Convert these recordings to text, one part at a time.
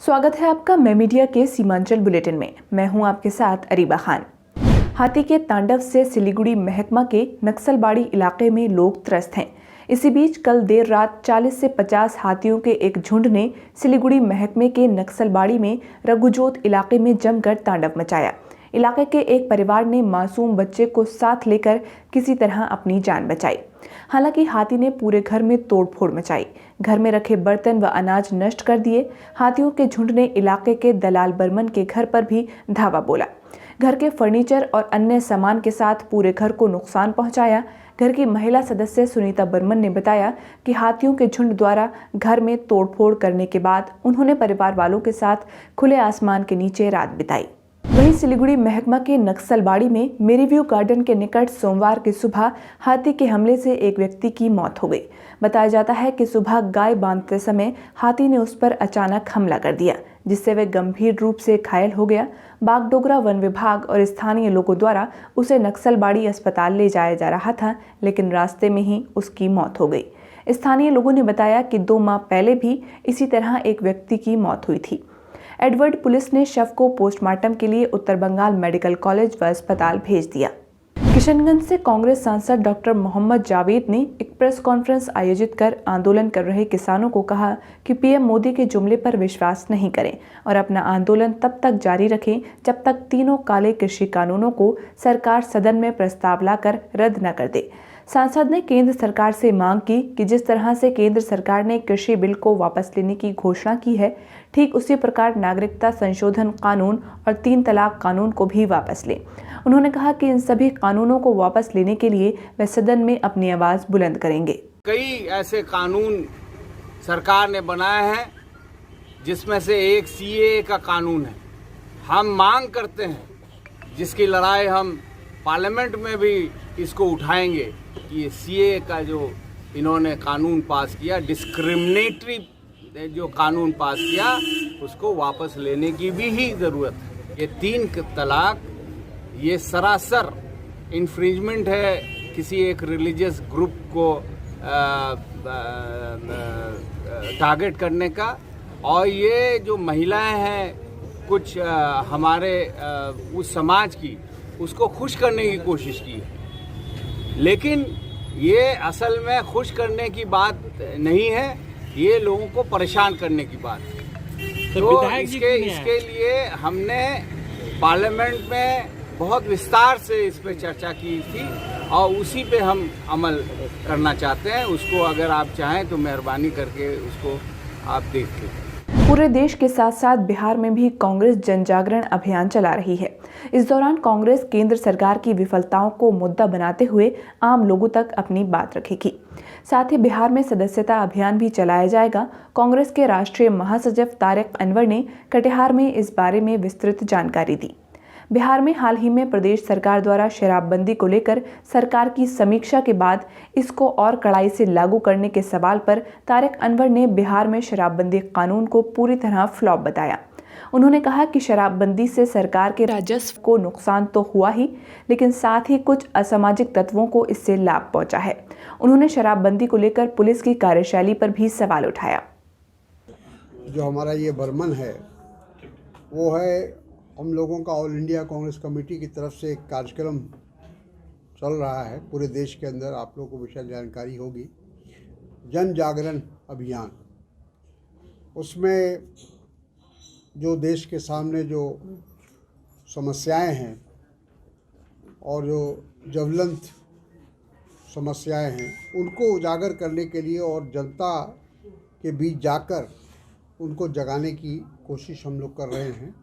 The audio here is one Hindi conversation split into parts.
स्वागत है आपका मैं मीडिया के सीमांचल बुलेटिन में। मैं हूं आपके साथ अरीबा खान। हाथी के तांडव से सिलीगुड़ी महकमा के नक्सलबाड़ी इलाके में लोग त्रस्त हैं। इसी बीच कल देर रात 40 से 50 हाथियों के एक झुंड ने सिलीगुड़ी महकमे के नक्सलबाड़ी में रघुजोत इलाके में जमकर तांडव मचाया। इलाके के एक परिवार ने मासूम बच्चे को साथ लेकर किसी तरह अपनी जान बचाई। हालांकि हाथी ने पूरे घर में तोड़फोड़ मचाई, घर में रखे बर्तन व अनाज नष्ट कर दिए। हाथियों के झुंड ने इलाके के दलाल बर्मन के घर पर भी धावा बोला। घर के फर्नीचर और अन्य सामान के साथ पूरे घर को नुकसान पहुंचाया। घर की महिला सदस्य सुनीता बर्मन ने बताया कि हाथियों के झुंड द्वारा घर में तोड़फोड़ करने के बाद उन्होंने परिवार वालों के साथ खुले आसमान के नीचे रात बिताई। वहीं सिलीगुड़ी महकमा के नक्सलबाड़ी में मेरीव्यू गार्डन के निकट सोमवार की सुबह हाथी के हमले से एक व्यक्ति की मौत हो गई। बताया जाता है कि सुबह गाय बांधते समय हाथी ने उस पर अचानक हमला कर दिया, जिससे वह गंभीर रूप से घायल हो गया। बागडोगरा वन विभाग और स्थानीय लोगों द्वारा उसे नक्सलबाड़ी अस्पताल ले जाया जा रहा था, लेकिन रास्ते में ही उसकी मौत हो गई। स्थानीय लोगों ने बताया कि 2 माह पहले भी इसी तरह एक व्यक्ति की मौत हुई थी। एडवर्ड पुलिस ने शव को पोस्टमार्टम के लिए उत्तर बंगाल मेडिकल कॉलेज व अस्पताल भेज दिया। किशनगंज से कांग्रेस सांसद डॉक्टर मोहम्मद जावेद ने एक प्रेस कॉन्फ्रेंस आयोजित कर आंदोलन कर रहे किसानों को कहा कि पीएम मोदी के जुमले पर विश्वास नहीं करें और अपना आंदोलन तब तक जारी रखें जब तक तीनों काले कृषि कानूनों को सरकार सदन में प्रस्ताव लाकर रद्द न कर दे। सांसद ने केंद्र सरकार से मांग की कि जिस तरह से केंद्र सरकार ने कृषि बिल को वापस लेने की घोषणा की है, ठीक उसी प्रकार नागरिकता संशोधन कानून और 3 तलाक कानून को भी वापस लें। उन्होंने कहा कि इन सभी कानूनों को वापस लेने के लिए वे सदन में अपनी आवाज बुलंद करेंगे। कई ऐसे कानून सरकार ने बनाए हैं, जिसमें से एक सीएए का कानून है। हम मांग करते हैं, जिसकी लड़ाई हम पार्लियामेंट में भी इसको उठाएंगे कि ये सीएए का जो इन्होंने कानून पास किया, डिस्क्रिमिनेटरी जो कानून पास किया, उसको वापस लेने की भी ही ज़रूरत है। ये 3 तलाक ये सरासर इन्फ्रिंजमेंट है किसी एक रिलीजियस ग्रुप को टारगेट करने का। और ये जो महिलाएं हैं कुछ हमारे उस समाज की, उसको खुश करने की कोशिश की है, लेकिन ये असल में खुश करने की बात नहीं है, ये लोगों को परेशान करने की बात है। तो इसके लिए हमने पार्लियामेंट में बहुत विस्तार से इस पे चर्चा की थी और उसी पे हम अमल करना चाहते हैं। उसको अगर आप चाहें तो मेहरबानी करके उसको आप देख लें। पूरे देश के साथ साथ बिहार में भी कांग्रेस जन जागरण अभियान चला रही है। इस दौरान कांग्रेस केंद्र सरकार की विफलताओं को मुद्दा बनाते हुए आम लोगों तक अपनी बात रखेगी। साथ ही बिहार में सदस्यता अभियान भी चलाया जाएगा। कांग्रेस के राष्ट्रीय महासचिव तारिक अनवर ने कटिहार में इस बारे में विस्तृत जानकारी दी। बिहार में हाल ही में प्रदेश सरकार द्वारा शराबबंदी को लेकर सरकार की समीक्षा के बाद इसको और कड़ाई से लागू करने के सवाल पर तारिक अनवर ने बिहार में शराबबंदी कानून को पूरी तरह फ्लॉप बताया। उन्होंने कहा कि शराबबंदी से सरकार के राजस्व को नुकसान तो हुआ ही, लेकिन साथ ही कुछ असामाजिक तत्वों को इससे लाभ पहुंचा है। उन्होंने शराबबंदी को लेकर पुलिस की कार्यशैली पर भी सवाल उठाया। जो हमारा ये बर्मन है, वो है हम लोगों का ऑल इंडिया कांग्रेस कमेटी की तरफ से एक कार्यक्रम चल रहा है पूरे देश के अंदर। आप लोगों को विशेष जानकारी होगी, जन जागरण अभियान। उसमें जो देश के सामने जो समस्याएं हैं और जो ज्वलंत समस्याएं हैं, उनको उजागर करने के लिए और जनता के बीच जाकर उनको जगाने की कोशिश हम लोग कर रहे हैं।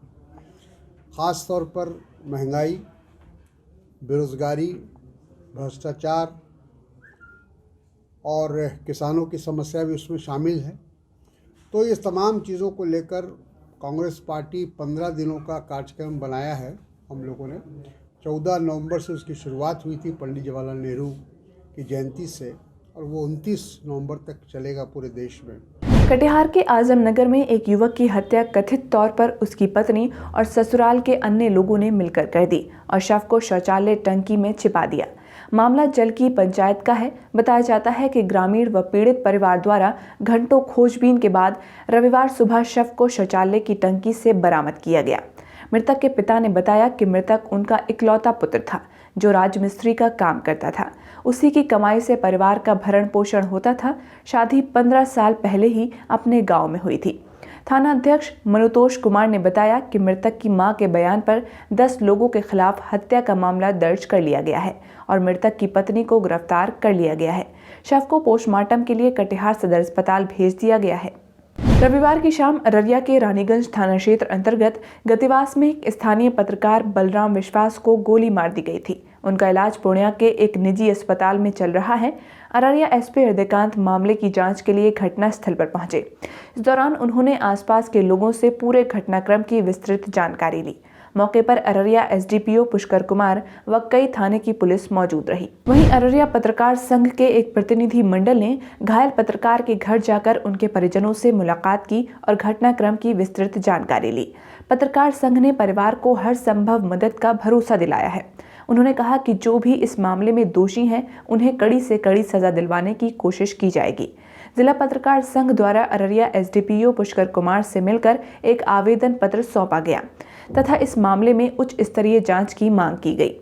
ख़ास तौर पर महंगाई, बेरोज़गारी, भ्रष्टाचार और किसानों की समस्या भी उसमें शामिल है। तो ये तमाम चीज़ों को लेकर कांग्रेस पार्टी 15 दिनों का कार्यक्रम बनाया है। हम लोगों ने 14 नवंबर से उसकी शुरुआत हुई थी पंडित जवाहरलाल नेहरू की जयंती से, और वो 29 नवंबर तक चलेगा पूरे देश में। कटिहार के आजमनगर में एक युवक की हत्या कथित तौर पर उसकी पत्नी और ससुराल के अन्य लोगों ने मिलकर कर दी और शव को शौचालय टंकी में छिपा दिया। मामला जलकी पंचायत का है। बताया जाता है कि ग्रामीण व पीड़ित परिवार द्वारा घंटों खोजबीन के बाद रविवार सुबह शव को शौचालय की टंकी से बरामद किया गया। मृतक के पिता ने बताया कि मृतक उनका इकलौता पुत्र था जो राजमिस्त्री का काम करता था। उसी की कमाई से परिवार का भरण पोषण होता था। शादी 15 साल पहले ही अपने गांव में हुई थी। थाना अध्यक्ष मनुतोष कुमार ने बताया कि मृतक की मां के बयान पर 10 लोगों के खिलाफ हत्या का मामला दर्ज कर लिया गया है और मृतक की पत्नी को गिरफ्तार कर लिया गया है। शव को पोस्टमार्टम के लिए कटिहार सदर अस्पताल भेज दिया गया है। रविवार की शाम अररिया के रानीगंज थाना क्षेत्र अंतर्गत गतिवास में एक स्थानीय पत्रकार बलराम विश्वास को गोली मार दी गई थी। उनका इलाज पूर्णिया के एक निजी अस्पताल में चल रहा है। अररिया एसपी हृदयकांत मामले की जांच के लिए घटनास्थल पर पहुंचे। इस दौरान उन्होंने आसपास के लोगों से पूरे घटनाक्रम की विस्तृत जानकारी ली। मौके पर अररिया एसडीपीओ पुष्कर कुमार व कई थाने की पुलिस मौजूद रही। वहीं अररिया पत्रकार संघ के एक प्रतिनिधि मंडल ने घायल पत्रकार के घर जाकर उनके परिजनों से मुलाकात की और घटनाक्रम की विस्तृत जानकारी ली। पत्रकार संघ ने परिवार को हर संभव मदद का भरोसा दिलाया है। उन्होंने कहा कि जो भी इस मामले में दोषी हैं, उन्हें कड़ी से कड़ी सजा दिलवाने की कोशिश की जाएगी। जिला पत्रकार संघ द्वारा अररिया एसडीपीओ पुष्कर कुमार से मिलकर एक आवेदन पत्र सौंपा गया तथा इस मामले में उच्च स्तरीय जांच की मांग की गई।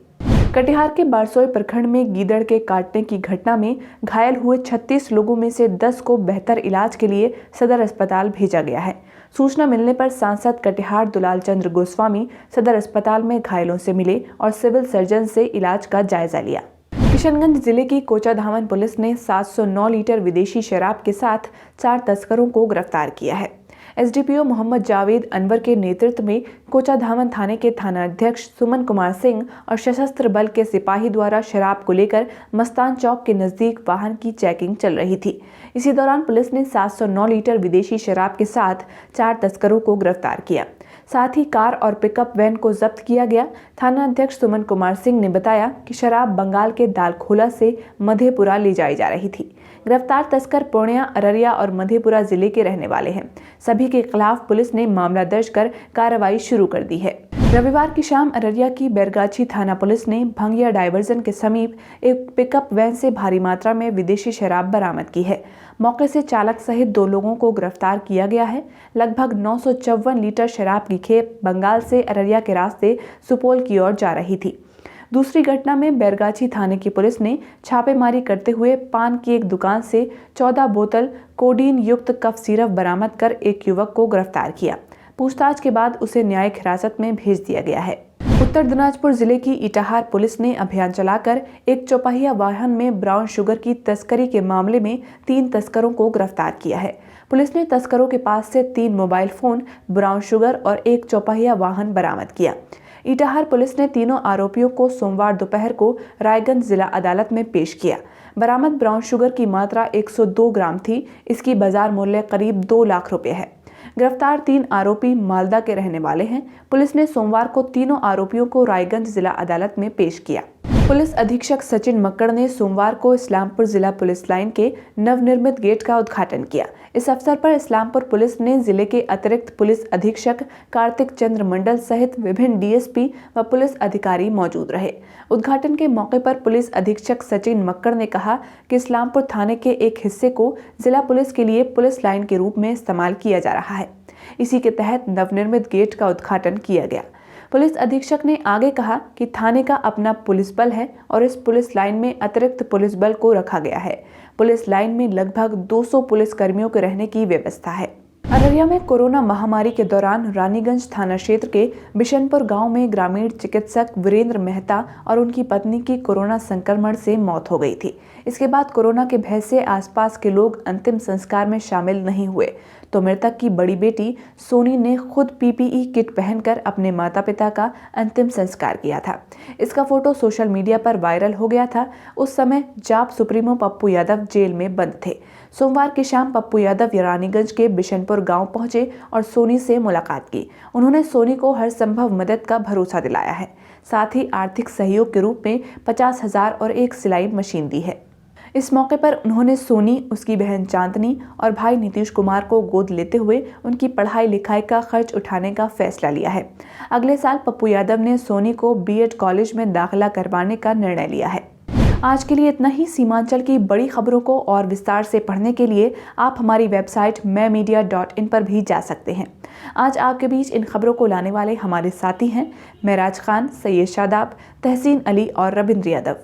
कटिहार के बारसोई प्रखंड में गीदड़ के काटने की घटना में घायल हुए 36 लोगों में से 10 को बेहतर इलाज के लिए सदर अस्पताल भेजा गया है। सूचना मिलने पर सांसद कटिहार दुलाल चंद्र गोस्वामी सदर अस्पताल में घायलों से मिले और सिविल सर्जन से इलाज का जायजा लिया। किशनगंज जिले की कोचाधामन पुलिस ने 709 लीटर विदेशी शराब के साथ 4 तस्करों को गिरफ्तार किया है। एसडीपीओ मोहम्मद जावेद अनवर के नेतृत्व में कोचाधामन थाने के थाना अध्यक्ष सुमन कुमार सिंह और सशस्त्र बल के सिपाही द्वारा शराब को लेकर मस्तान चौक के नजदीक वाहन की चेकिंग चल रही थी। इसी दौरान पुलिस ने 709 लीटर विदेशी शराब के साथ 4 तस्करों को गिरफ्तार किया। साथ ही कार और पिकअप वैन को जब्त किया गया। थाना अध्यक्ष सुमन कुमार सिंह ने बताया कि शराब बंगाल के दालखोला से मधेपुरा ले जाई जा रही थी। गिरफ्तार तस्कर पूर्णिया, अररिया और मधेपुरा जिले के रहने वाले हैं। सभी के खिलाफ पुलिस ने मामला दर्ज कर कार्रवाई शुरू कर दी है। रविवार की शाम अररिया की बैरगाछी थाना पुलिस ने भंगिया डायवर्जन के समीप एक पिकअप वैन से भारी मात्रा में विदेशी शराब बरामद की है। मौके से चालक सहित 2 लोगों को गिरफ्तार किया गया है। लगभग 954 लीटर शराब की खेप बंगाल से अररिया के रास्ते सुपौल की ओर जा रही थी। दूसरी घटना में बैरगाछी थाने की पुलिस ने छापेमारी करते हुए पान की एक दुकान से 14 बोतल कोडीन युक्त कफ सिरप बरामद कर एक युवक को गिरफ्तार किया। पूछताछ के बाद उसे न्यायिक हिरासत में भेज दिया गया है। उत्तर दिनाजपुर जिले की इटाहार पुलिस ने अभियान चलाकर एक चौपहिया वाहन में ब्राउन शुगर की तस्करी के मामले में 3 तस्करों को गिरफ्तार किया है। पुलिस ने तस्करों के पास से 3 मोबाइल फोन, ब्राउन शुगर और एक चौपहिया वाहन बरामद किया। इटाहार पुलिस ने तीनों आरोपियों को सोमवार दोपहर को रायगंज जिला अदालत में पेश किया। बरामद ब्राउन शुगर की मात्रा 102 ग्राम थी। इसकी बाजार मूल्य करीब 2 लाख रुपए है। गिरफ्तार 3 आरोपी मालदा के रहने वाले हैं। पुलिस ने सोमवार को तीनों आरोपियों को रायगंज जिला अदालत में पेश किया। पुलिस अधीक्षक सचिन मक्कड़ ने सोमवार को इस्लामपुर जिला पुलिस लाइन के नवनिर्मित गेट का उद्घाटन किया। इस अवसर पर इस्लामपुर पुलिस ने जिले के अतिरिक्त पुलिस अधीक्षक कार्तिक चंद्र मंडल सहित विभिन्न डीएसपी व पुलिस अधिकारी मौजूद रहे। उद्घाटन के मौके पर पुलिस अधीक्षक सचिन मक्कड़ ने कहा कि इस्लामपुर थाने के एक हिस्से को जिला पुलिस के लिए पुलिस लाइन के रूप में इस्तेमाल किया जा रहा है। इसी के तहत नवनिर्मित गेट का उद्घाटन किया गया। पुलिस अधीक्षक ने आगे कहा कि थाने का अपना पुलिस बल है और इस पुलिस लाइन में अतिरिक्त पुलिस बल को रखा गया है। पुलिस लाइन में लगभग 200 पुलिस कर्मियों के रहने की व्यवस्था है। अररिया में कोरोना महामारी के दौरान रानीगंज थाना क्षेत्र के बिशनपुर गांव में ग्रामीण चिकित्सक वीरेंद्र मेहता और उनकी पत्नी की कोरोना संक्रमण से मौत हो गई थी। इसके बाद कोरोना के भय से आसपास के लोग अंतिम संस्कार में शामिल नहीं हुए, तो मृतक की बड़ी बेटी सोनी ने खुद पीपीई किट पहनकर अपने माता पिता का अंतिम संस्कार किया था। इसका फोटो सोशल मीडिया पर वायरल हो गया था। उस समय जाप सुप्रीमो पप्पू यादव जेल में बंद थे। सोमवार की शाम पप्पू यादव रानीगंज के बिशनपुर गांव पहुंचे और सोनी से मुलाकात की। उन्होंने सोनी को हर संभव मदद का भरोसा दिलाया है। साथ ही आर्थिक सहयोग के रूप में 50,000 और एक सिलाई मशीन दी है। इस मौके पर उन्होंने सोनी, उसकी बहन चांदनी और भाई नीतीश कुमार को गोद लेते हुए उनकी पढ़ाई लिखाई का खर्च उठाने का फैसला लिया है। अगले साल पप्पू यादव ने सोनी को बीएड कॉलेज में दाखिला करवाने का निर्णय लिया है। आज के लिए इतना ही। सीमांचल की बड़ी खबरों को और विस्तार से पढ़ने के लिए आप हमारी वेबसाइट maimedia.in पर भी जा सकते हैं। आज आपके बीच इन खबरों को लाने वाले हमारे साथी हैं महराज खान, सैयद शादाब, तहसीन अली और रविंद्र यादव।